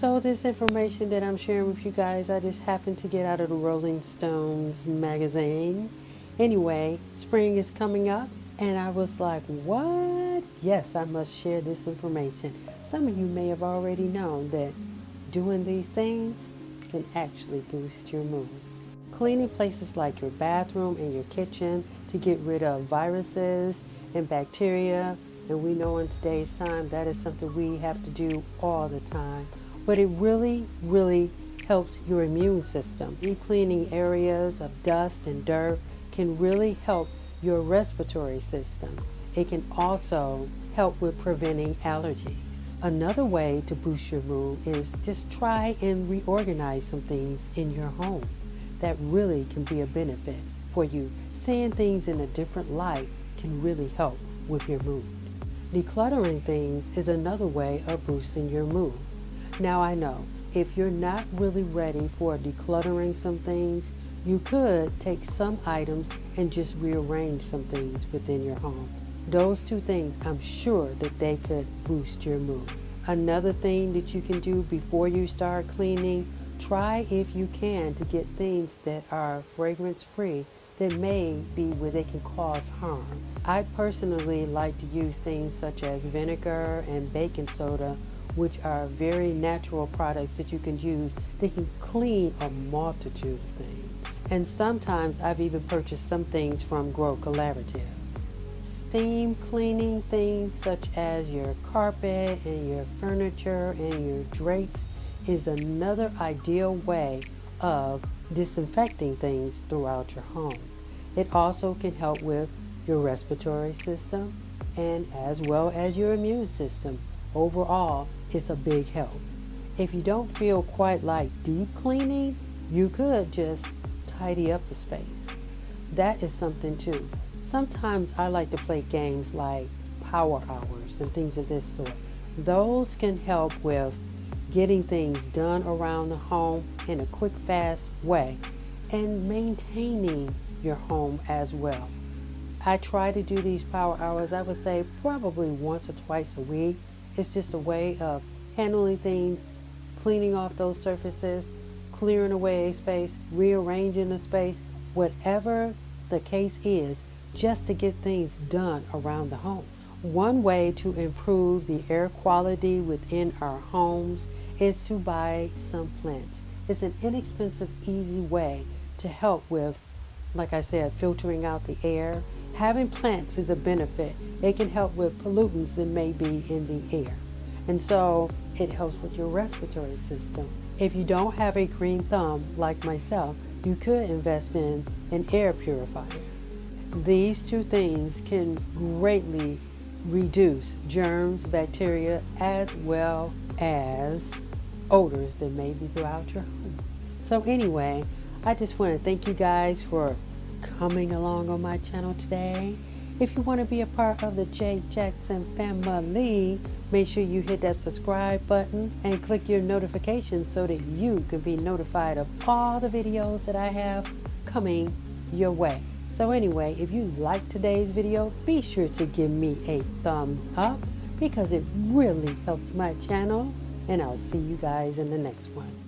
So this information that I'm sharing with you guys, I just happened to get out of the Rolling Stones magazine. Anyway, spring is coming up and I was like, what? Yes, I must share this information. Some of you may have already known that doing these things can actually boost your mood. Cleaning places like your bathroom and your kitchen to get rid of viruses and bacteria. And we know in today's time that is something we have to do all the time. But it really, really helps your immune system. Deep cleaning areas of dust and dirt can really help your respiratory system. It can also help with preventing allergies. Another way to boost your mood is just try and reorganize some things in your home. That really can be a benefit for you. Seeing things in a different light can really help with your mood. Decluttering things is another way of boosting your mood. Now I know, if you're not really ready for decluttering some things, you could take some items and just rearrange some things within your home. Those two things, I'm sure that they could boost your mood. Another thing that you can do before you start cleaning, try if you can to get things that are fragrance free that may be where they can cause harm. I personally like to use things such as vinegar and baking soda, which are very natural products that you can use. They can clean a multitude of things. And sometimes I've even purchased some things from Grow Collaborative. Steam cleaning things such as your carpet and your furniture and your drapes is another ideal way of disinfecting things throughout your home. It also can help with your respiratory system and as well as your immune system. Overall, it's a big help. If you don't feel quite like deep cleaning, you could just tidy up the space. That is something too. Sometimes I like to play games like Power Hours and things of this sort. Those can help with getting things done around the home in a quick, fast way and maintaining your home as well. I try to do these power hours, I would say probably once or twice a week. It's just a way of handling things, cleaning off those surfaces, clearing away a space, rearranging the space, whatever the case is, just to get things done around the home. One way to improve the air quality within our homes is to buy some plants. It's an inexpensive, easy way to help with, like I said, filtering out the air. Having plants is a benefit. It can help with pollutants that may be in the air. And so it helps with your respiratory system. If you don't have a green thumb like myself, you could invest in an air purifier. These two things can greatly reduce germs, bacteria, as well as odors that may be throughout your home. So anyway, I just want to thank you guys for coming along on my channel today. If you want to be a part of the J Jackson family, make sure you hit that subscribe button and click your notifications so that you can be notified of all the videos that I have coming your way. So anyway, if you like today's video, be sure to give me a thumbs up because it really helps my channel, and I'll see you guys in the next one.